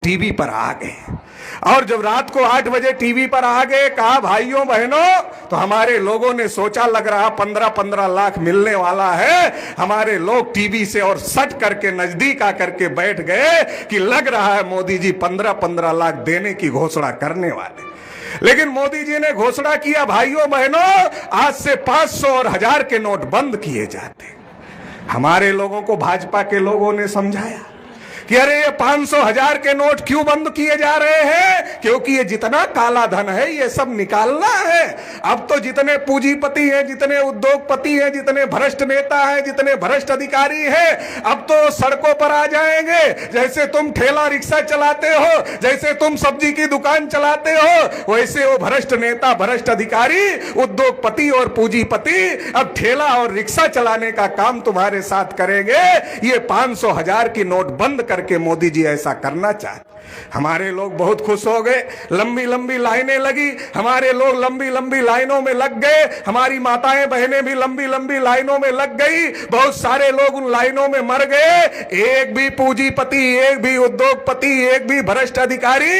TV पर आ गए। और जब रात को 8 बजे टीवी पर आ गए, कहा भाइयों बहनों, तो हमारे लोगों ने सोचा लग रहा 15-15 लाख मिलने वाला है। हमारे लोग टीवी से और सट करके नजदीक आकर के बैठ गए कि लग रहा है मोदी जी 15-15 लाख देने की घोषणा करने वाले। लेकिन मोदी जी ने घोषणा किया, भाइयों बहनों, आज से 500 और 1000 के नोट बंद किए जाते। हमारे लोगों को भाजपा के लोगों ने समझाया कि अरे ये 500-1000 के नोट क्यों बंद किए जा रहे हैं, क्योंकि ये जितना काला धन है ये सब निकालना है। अब तो जितने पूंजीपति हैं, जितने उद्योगपति हैं, जितने भ्रष्ट नेता हैं, जितने भ्रष्ट अधिकारी हैं, अब तो सड़कों पर आ जाएंगे। जैसे तुम ठेला रिक्शा चलाते हो, जैसे तुम सब्जी की दुकान चलाते हो, वैसे वो भ्रष्ट नेता, भ्रष्ट अधिकारी, उद्योगपति और पूंजीपति अब ठेला और रिक्शा चलाने का काम तुम्हारे साथ करेंगे। ये 500-1000 की नोट बंद के मोदी जी ऐसा करना चाहते। हमारे लोग बहुत खुश हो गए, लंबी लंबी लाइनें लगी, हमारे लोग लंबी लंबी लाइनों में लग गए, हमारी माताएं बहनें भी लंबी लंबी लाइनों में लग गई, बहुत सारे लोग उन लाइनों में मर गए। एक भी पूंजीपति, एक भी उद्योगपति, एक भी भ्रष्ट अधिकारी,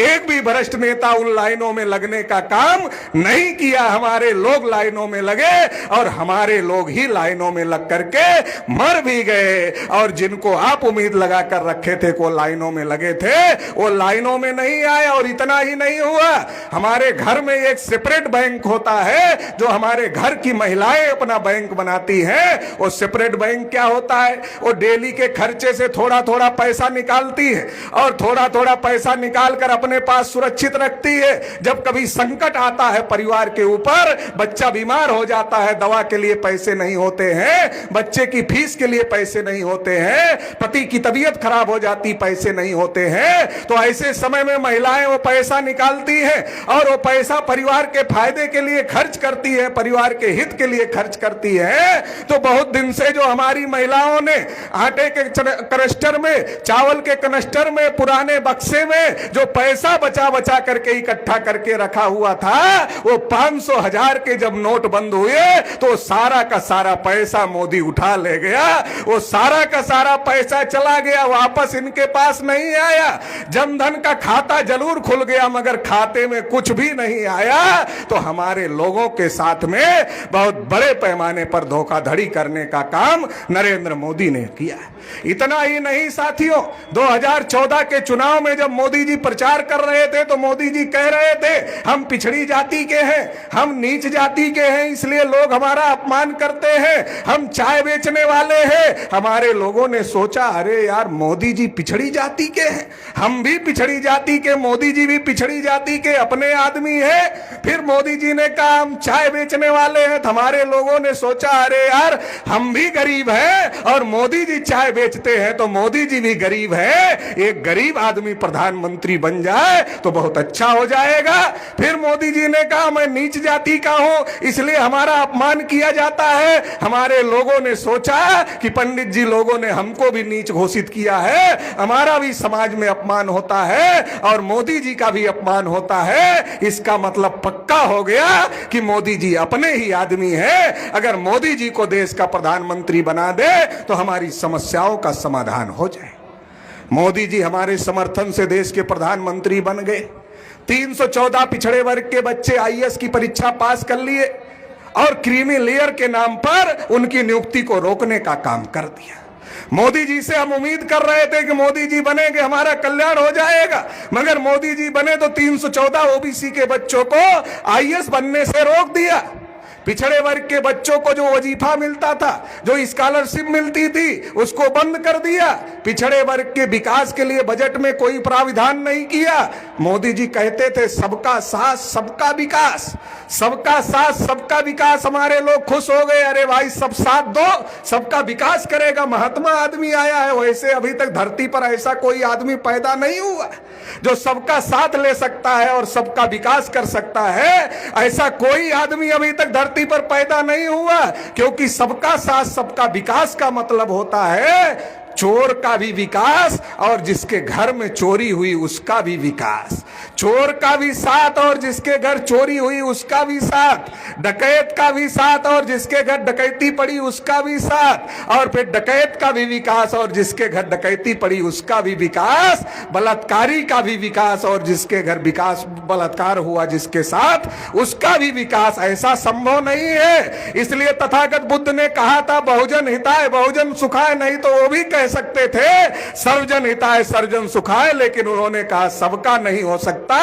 एक भी भ्रष्ट नेता उन लाइनों में लगने का काम नहीं किया। हमारे लोग लाइनों में लगे और हमारे लोग ही लाइनों में लग करके मर भी गए। और जिनको आप उम्मीद लगाकर रखे थे को लाइनों में लगे थे, वो लाइनों में नहीं आए। और इतना ही नहीं हुआ, हमारे घर में एक सेपरेट बैंक होता है जो हमारे घर की महिलाएं अपना बैंक बनाती हैं। वो सेपरेट बैंक क्या होता है, वो डेली के खर्चे से थोड़ा थोड़ा पैसा निकालती है और थोड़ा थोड़ा पैसा निकालकर अपने पास सुरक्षित रखती है। जब कभी संकट आता है परिवार के ऊपर, बच्चा बीमार हो जाता है, दवा के लिए पैसे नहीं होते हैं, बच्चे की फीस के लिए पैसे नहीं होते हैं, पति की तबीयत खराब हो जाती, पैसे नहीं होते हैं, तो ऐसे समय में महिलाएं वो पैसा निकालती हैं और वो पैसा परिवार के फायदे के लिए खर्च करती है, परिवार के हित के लिए खर्च करती है। तो बहुत दिन से जो हमारी महिलाओं ने आटे के कनस्टर में, चावल के कनस्टर में, पुराने बक्से में जो पैसा बचा बचा करके इकट्ठा करके रखा हुआ था, वो 500-1000 के जब नोट बंद हुए तो सारा का सारा पैसा मोदी उठा ले गया। वो सारा का सारा पैसा चला गया, वापस इनके पास नहीं आया। जनधन का खाता जरूर खुल गया मगर खाते में कुछ भी नहीं आया। तो हमारे लोगों के साथ में बहुत बड़े पैमाने पर धोखाधड़ी करने का काम नरेंद्र मोदी ने किया। इतना ही नहीं साथियों, 2014 के चुनाव में जब मोदी जी प्रचार कर रहे थे तो मोदी जी कह रहे थे हम पिछड़ी जाति के हैं, हम नीच जाति के हैं, इसलिए लोग हमारा अपमान करते हैं, हम चाय बेचने वाले हैं। हमारे लोगों ने सोचा अरे यार मोदी जी पिछड़ी जाति के हैं, हम भी पिछड़ी जाति के, मोदी जी भी पिछड़ी जाति के अपने आदमी है। फिर मोदी जी ने कहा हम चाय बेचने वाले हैं, तो हमारे लोगों ने सोचा अरे यार हम भी गरीब हैं और मोदी जी चाय बेचते हैं तो मोदी जी भी गरीब है, एक गरीब आदमी प्रधानमंत्री बन जाए तो बहुत अच्छा हो जाएगा। फिर मोदी जी ने कहा मैं नीच जाति का हूं इसलिए हमारा अपमान किया जाता है। हमारे लोगों ने सोचा कि पंडित जी लोगों ने हमको भी नीच घोषित किया है, हमारा भी समाज में अपमान होता है और मोदी जी का भी अपमान होता है। इसका मतलब पक्का हो गया कि मोदी जी अपने ही आदमी है। अगर मोदी जी को देश का प्रधानमंत्री बना दे तो हमारी समस्याओं का समाधान हो जाए। मोदी जी हमारे समर्थन से देश के प्रधानमंत्री बन गए। 314 पिछड़े वर्ग के बच्चे आईएएस की परीक्षा पास कर लिए और क्रीमी लेयर के नाम पर उनकी नियुक्ति को रोकने का काम कर दिया। मोदी जी से हम उम्मीद कर रहे थे कि मोदी जी बनेंगे हमारा कल्याण हो जाएगा, मगर मोदी जी बने तो 314 ओबीसी के बच्चों को आईएएस बनने से रोक दिया। पिछड़े वर्ग के बच्चों को जो वजीफा मिलता था, जो स्कॉलरशिप मिलती थी, उसको बंद कर दिया। पिछड़े वर्ग के विकास के लिए बजट में कोई प्राविधान नहीं किया। मोदी जी कहते थे सबका साथ सबका विकास, सबका साथ सबका विकास। हमारे लोग खुश हो गए, अरे भाई सब साथ दो, सबका विकास करेगा, महात्मा आदमी आया है। वैसे अभी तक धरती पर ऐसा कोई आदमी पैदा नहीं हुआ जो सबका साथ ले सकता है और सबका विकास कर सकता है। ऐसा कोई आदमी अभी तक धरती पर पैदा नहीं हुआ, क्योंकि सबका साथ सबका विकास का मतलब होता है चोर का भी विकास और जिसके घर में चोरी हुई उसका भी विकास। चोर का भी साथ और जिसके घर चोरी हुई उसका भी साथ, डकैत का भी साथ और जिसके घर डकैती पड़ी उसका भी साथ, और फिर डकैत का भी विकास और जिसके घर डकैती पड़ी उसका भी विकास, बलात्कारी का भी विकास और जिसके घर विकास बलात्कार हुआ जिसके साथ उसका भी विकास। ऐसा संभव नहीं है। इसलिए तथागत बुद्ध ने कहा था बहुजन हिताय बहुजन सुखाय, नहीं तो वो भी कह सकते थे सर्वजन हिताय सर्वजन सुखाय, लेकिन उन्होंने कहा सबका नहीं हो सकता,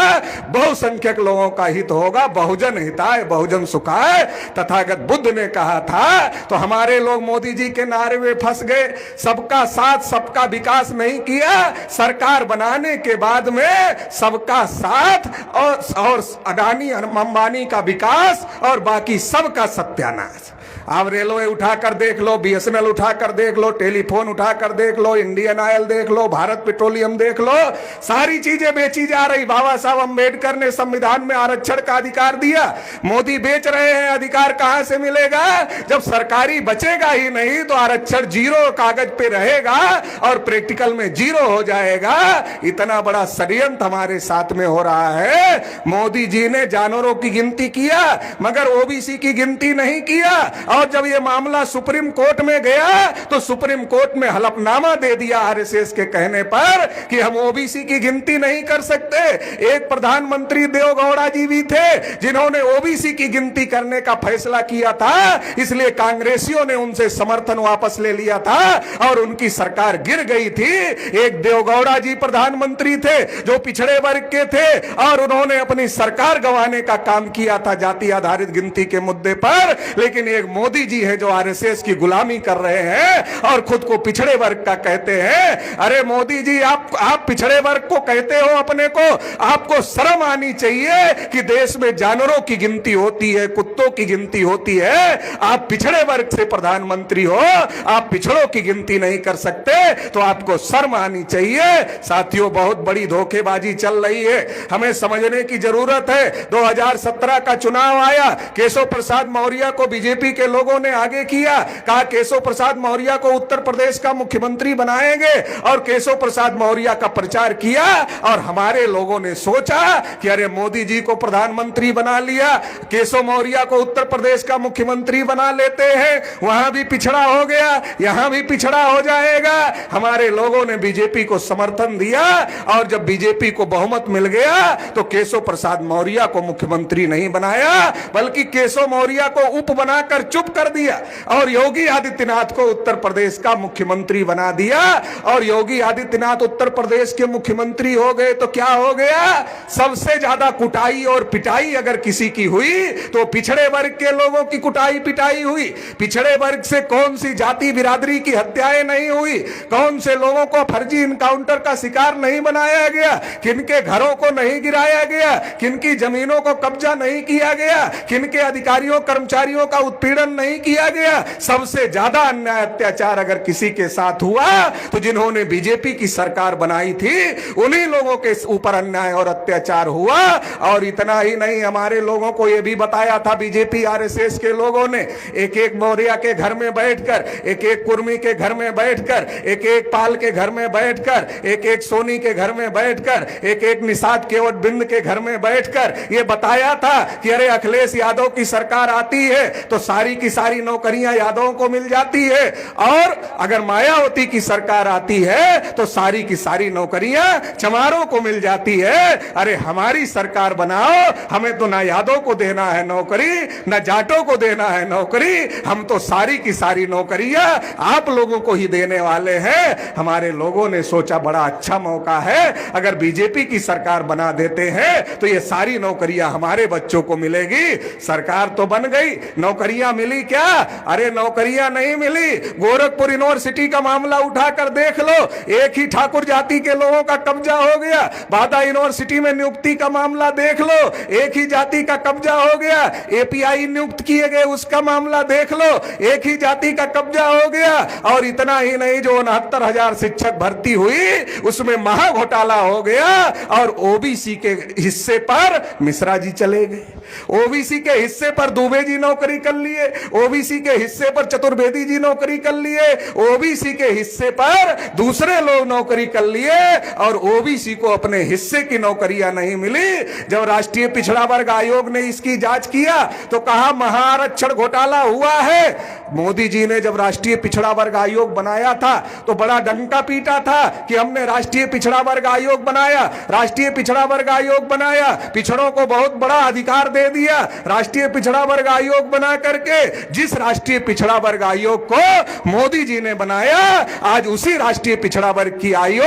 बहुसंख्यक लोगों का हित होगा, बहुजन हिताय बहुजन सुखाय तथागत बुद्ध ने कहा था। तो हमारे लोग मोदी जी के नारे में फंस गए, सबका साथ सबका विकास नहीं किया, सरकार बनाने के बाद में सबका साथ और अडानी अंबानी का विकास और बाकी सबका सत्यानाश। आप रेलवे उठाकर देख लो, बीएसएनएल उठाकर देख लो, टेलीफोन उठाकर देख लो, इंडियन ऑयल देख लो, भारत पेट्रोलियम देख लो, सारी चीजें बेची जा रही। बाबा साहब अंबेडकर ने संविधान में आरक्षण का अधिकार दिया, मोदी बेच रहे हैं। अधिकार कहां से मिलेगा जब सरकारी बचेगा ही नहीं, तो आरक्षण जीरो कागज पे रहेगा और प्रैक्टिकल में जीरो हो जाएगा। इतना बड़ा षड्यंत्र हमारे साथ में हो रहा है। मोदी जी ने जानवरों की गिनती किया मगर ओबीसी की गिनती नहीं किया, और जब यह मामला सुप्रीम कोर्ट में गया तो सुप्रीम कोर्ट में हलफनामा दे दिया आरएसएस के कहने पर कि हम ओबीसी की गिनती नहीं कर सकते। एक प्रधानमंत्री देवगौड़ा जी भी थे जिन्होंने ओबीसी की गिनती करने का फैसला किया था, इसलिए कांग्रेसियों ने उनसे समर्थन वापस ले लिया था और उनकी सरकार गिर गई थी। एक देवगौड़ा जी प्रधानमंत्री थे जो पिछड़े वर्ग के थे और उन्होंने अपनी सरकार गंवाने का काम किया था जाति आधारित गिनती के मुद्दे पर, लेकिन एक मोदी जी है जो आरएसएस की गुलामी कर रहे हैं और खुद को पिछड़े वर्ग का कहते हैं। अरे मोदी जी, आप पिछड़े वर्ग को कहते हो अपने को, आपको शर्म आनी चाहिए कि देश में जानवरों की गिनती होती है, कुत्तों की गिनती होती है, आप पिछड़े वर्ग से प्रधानमंत्री हो, आप पिछड़ों की गिनती नहीं कर सकते, तो आपको शर्म आनी चाहिए। साथियों, बहुत बड़ी धोखेबाजी चल रही है, हमें समझने की जरूरत है। 2017 का चुनाव आया, केशव प्रसाद मौर्य को बीजेपी के लोगों ने आगे किया, कहा केशव प्रसाद मौर्य को उत्तर प्रदेश का मुख्यमंत्री बनाएंगे, और केशव प्रसाद मौर्य का प्रचार किया। और हमारे लोगों ने सोचा कि अरे मोदी जी को प्रधानमंत्री बना लिया, केशव मौर्य को उत्तर प्रदेश का मुख्यमंत्री बना लेते हैं, वहां भी पिछड़ा हो गया, यहां भी पिछड़ा हो जाएगा। हमारे लोगों ने बीजेपी को समर्थन दिया और जब बीजेपी को बहुमत मिल गया तो केशव प्रसाद मौर्य को मुख्यमंत्री नहीं बनाया, बल्कि केशव मौर्य को उप बनाकर चुप कर दिया और योगी आदित्यनाथ को उत्तर प्रदेश का मुख्यमंत्री बना दिया। और योगी आदित्यनाथ उत्तर प्रदेश के मुख्यमंत्री हो गए तो क्या हो गया? सबसे ज्यादा कुटाई और पिटाई अगर किसी की हुई तो पिछड़े वर्ग के लोगों की कुटाई पिटाई हुई। पिछड़े वर्ग से कौन सी जाति बिरादरी की हत्याएं नहीं हुई? कौन से लोगों को फर्जी इनकाउंटर का शिकार नहीं बनाया गया? किनके घरों को नहीं गिराया गया? किनकी जमीनों को कब्जा नहीं किया गया? किनके अधिकारियों कर्मचारियों का उत्पीड़न नहीं किया गया? सबसे ज्यादा अन्याय अत्याचार अगर किसी के साथ हुआ तो जिन्होंने बीजेपी की सरकार बनाई थी उन्हीं लोगों के ऊपर अन्याय और अत्याचार हुआ। और इतना ही नहीं, हमारे लोगों को यह भी बताया था बीजेपी आरएसएस के लोगों ने, एक एक मौर्य के घर में बैठकर, एक एक कुर्मी के घर में बैठकर, एक एक पाल के घर में बैठकर, एक एक सोनी के घर में बैठकर, एक एक निषाद केवट बिंद के घर में बैठकर यह बताया था कि अरे अखिलेश यादव की सरकार आती है तो सारी की सारी नौकरियां यादवों को मिल जाती है, और अगर मायावती की सरकार आती है तो सारी की सारी नौकरियां चमारों को मिल जाती है। अरे हमारी सरकार बनाओ, हमें तो ना यादव को देना है नौकरी, ना जाटों को देना है नौकरी, हम तो सारी की सारी नौकरियां आप लोगों को ही देने वाले हैं। हमारे लोगों ने सोचा बड़ा अच्छा मौका है, अगर बीजेपी की सरकार बना देते हैं तो ये सारी नौकरियां हमारे बच्चों को मिलेगी। सरकार तो बन गई, नौकरियां मिली क्या? अरे नौकरियां नहीं मिली। गोरखपुर यूनिवर्सिटी का मामला उठाकर देख लो, एक ही ठाकुर जाति के लोगों का कब्जा हो गया। बादा यूनिवर्सिटी में नियुक्ति का मामला देख लो, एक ही जाति का कब्जा हो गया। एपीआई नियुक्त किए गए, उसका मामला देख लो, एक ही जाति का कब्जा हो गया। और इतना ही नहीं, जो 69,000 शिक्षक भर्ती हुई उसमें महा घोटाला हो गया और ओबीसी के हिस्से पर मिश्रा जी चले गए, ओबीसी के हिस्से पर दुबे जी नौकरी कर लिए, ओबीसी के हिस्से पर चतुर्वेदी जी नौकरी कर लिए, ओबीसी के हिस्से पर दूसरे लोग नौकरी कर लिए और ओबीसी को अपने हिस्से की नौकरियां नहीं मिली। जब राष्ट्रीय पिछड़ा वर्ग आयोग ने इसकी जांच किया तो कहा महाआरक्षण घोटाला हुआ है। मोदी जी ने जब राष्ट्रीय पिछड़ा वर्ग आयोग बनाया था तो बड़ा डंका पीटा था कि हमने राष्ट्रीय पिछड़ा वर्ग आयोग बनाया, राष्ट्रीय पिछड़ा वर्ग आयोग बनाया, पिछड़ों को बहुत बड़ा अधिकार दे दिया। राष्ट्रीय पिछड़ा वर्ग आयोग बना करके जिस राष्ट्रीय पिछड़ा वर्ग आयोग को मोदी जी ने बनाया, आज उसी राष्ट्रीय पिछड़ा वर्ग की आयोग